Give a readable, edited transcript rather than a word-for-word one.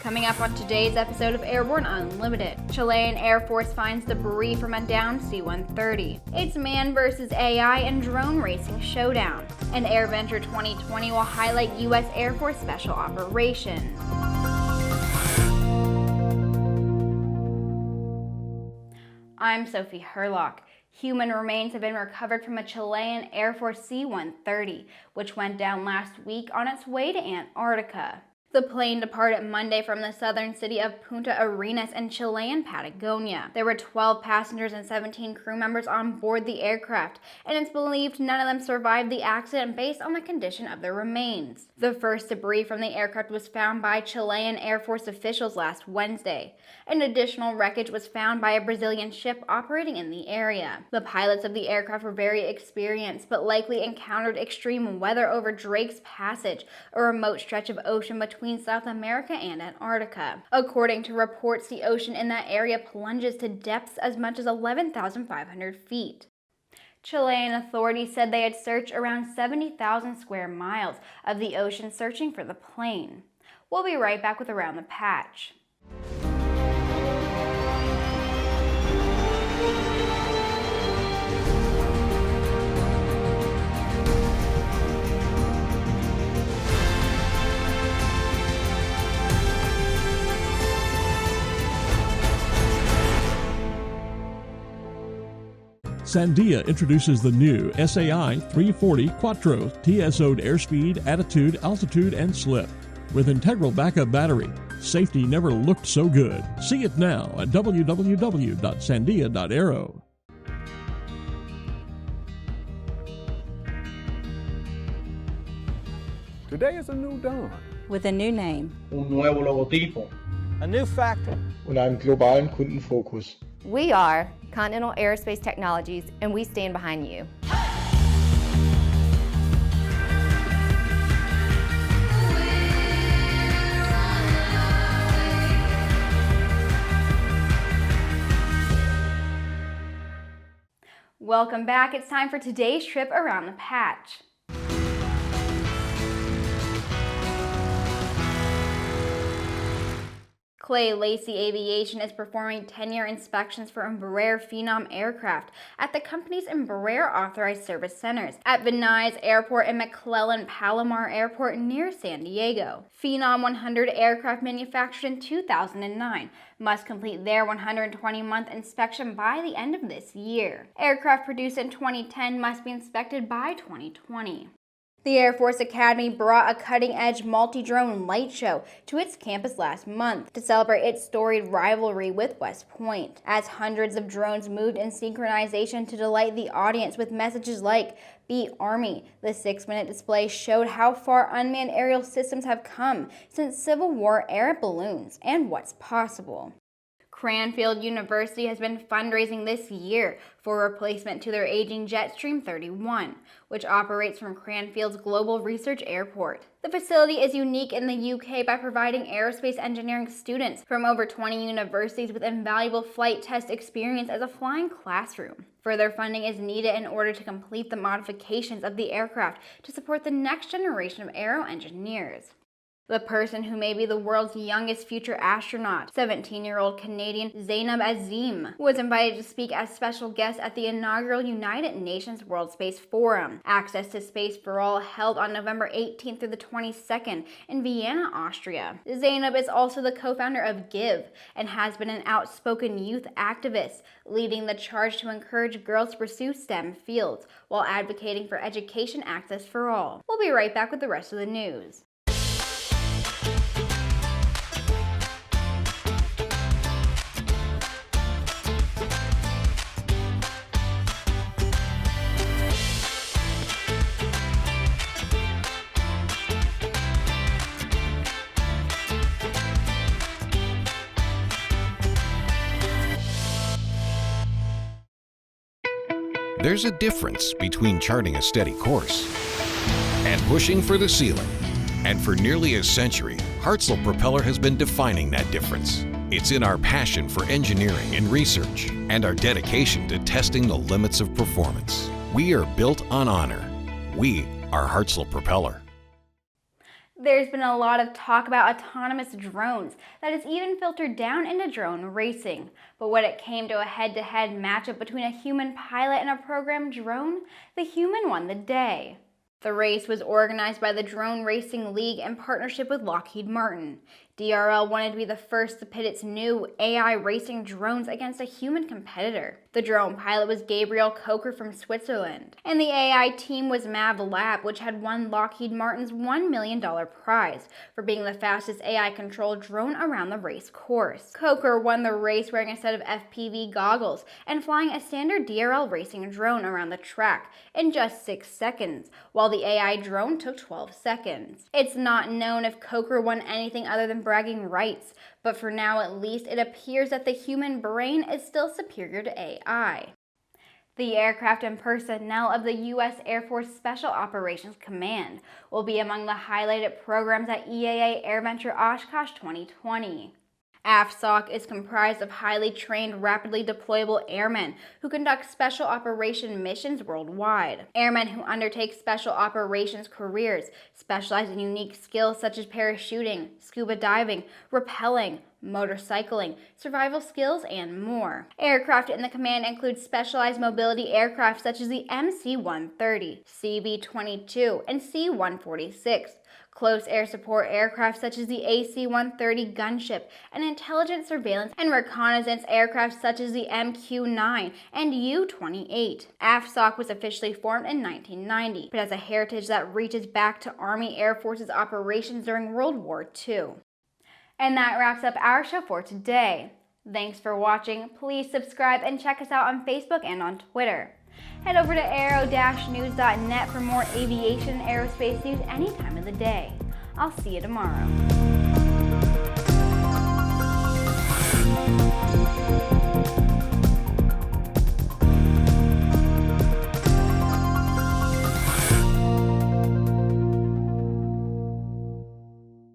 Coming up on today's episode of Airborne-Unlimited, Chilean Air Force finds debris from a downed C-130. It's man versus AI and drone racing showdown. And AirVenture 2020 will highlight U.S. Air Force Special Operations. I'm Sophie Herlock. Human remains have been recovered from a Chilean Air Force C-130, which went down last week on its way to Antarctica. The plane departed Monday from the southern city of Punta Arenas in Chilean Patagonia. There were 12 passengers and 17 crew members on board the aircraft, and it's believed none of them survived the accident based on the condition of their remains. The first debris from the aircraft was found by Chilean Air Force officials last Wednesday. An additional wreckage was found by a Brazilian ship operating in the area. The pilots of the aircraft were very experienced, but likely encountered extreme weather over Drake's Passage, a remote stretch of ocean between South America and Antarctica. According to reports, the ocean in that area plunges to depths as much as 11,500 feet. Chilean authorities said they had searched around 70,000 square miles of the ocean searching for the plane. We'll be right back with Around the Patch. Sandia introduces the new SAI 340 Quattro TSO'd airspeed, attitude, altitude, and slip. With integral backup battery, safety never looked so good. See it now at www.sandia.aero. Today is a new dawn. With a new name. Un nuevo logotipo. A new factor. Und einen globalen Kundenfokus. We are Continental Aerospace Technologies, and we stand behind you. Welcome back. It's time for today's trip around the patch. Lacy Aviation is performing 10-year inspections for Embraer Phenom aircraft at the company's Embraer authorized service centers at Venice Airport and McClellan Palomar Airport near San Diego. Phenom 100 aircraft manufactured in 2009 must complete their 120-month inspection by the end of this year. Aircraft produced in 2010 must be inspected by 2020. The Air Force Academy brought a cutting-edge multi-drone light show to its campus last month to celebrate its storied rivalry with West Point, as hundreds of drones moved in synchronization to delight the audience with messages like "Beat Army." The 6-minute display showed how far unmanned aerial systems have come since Civil War era balloons and what's possible. Cranfield University has been fundraising this year for a replacement to their aging Jetstream 31, which operates from Cranfield's Global Research Airport. The facility is unique in the UK by providing aerospace engineering students from over 20 universities with invaluable flight test experience as a flying classroom. Further funding is needed in order to complete the modifications of the aircraft to support the next generation of aero engineers. The person who may be the world's youngest future astronaut, 17-year-old Canadian Zainab Azim, was invited to speak as special guest at the inaugural United Nations World Space Forum, Access to Space for All, held on November 18th through the 22nd in Vienna, Austria. Zainab is also the co-founder of GIVE and has been an outspoken youth activist, leading the charge to encourage girls to pursue STEM fields while advocating for education access for all. We'll be right back with the rest of the news. There's a difference between charting a steady course and pushing for the ceiling. And for nearly a century, Hartzell Propeller has been defining that difference. It's in our passion for engineering and research and our dedication to testing the limits of performance. We are built on honor. We are Hartzell Propeller. There's been a lot of talk about autonomous drones that has even filtered down into drone racing. But when it came to a head-to-head matchup between a human pilot and a programmed drone, the human won the day. The race was organized by the Drone Racing League in partnership with Lockheed Martin. DRL wanted to be the first to pit its new AI racing drones against a human competitor. The drone pilot was Gabriel Kocher from Switzerland, and the AI team was MAVLab, which had won Lockheed Martin's $1 million prize for being the fastest AI-controlled drone around the race course. Kocher won the race wearing a set of FPV goggles and flying a standard DRL racing drone around the track in just 6 seconds, while the AI drone took 12 seconds. It's not known if Kocher won anything other than bragging rights, but for now at least it appears that the human brain is still superior to AI. The aircraft and personnel of the U.S. Air Force Special Operations Command will be among the highlighted programs at EAA AirVenture Oshkosh 2020. AFSOC is comprised of highly trained, rapidly deployable airmen who conduct special operation missions worldwide. Airmen who undertake special operations careers specialize in unique skills such as parachuting, scuba diving, rappelling, motorcycling, survival skills, and more. Aircraft in the command include specialized mobility aircraft such as the C-130, CV-22, and C-146. Close air support aircraft such as the AC-130 gunship, and intelligence, surveillance, and reconnaissance aircraft such as the MQ-9 and U-28. AFSOC was officially formed in 1990, but has a heritage that reaches back to Army Air Force's operations during World War II. And that wraps up our show for today. Thanks for watching. Please subscribe and check us out on Facebook and on Twitter. Head over to aero-news.net for more aviation and aerospace news any time of the day. I'll see you tomorrow.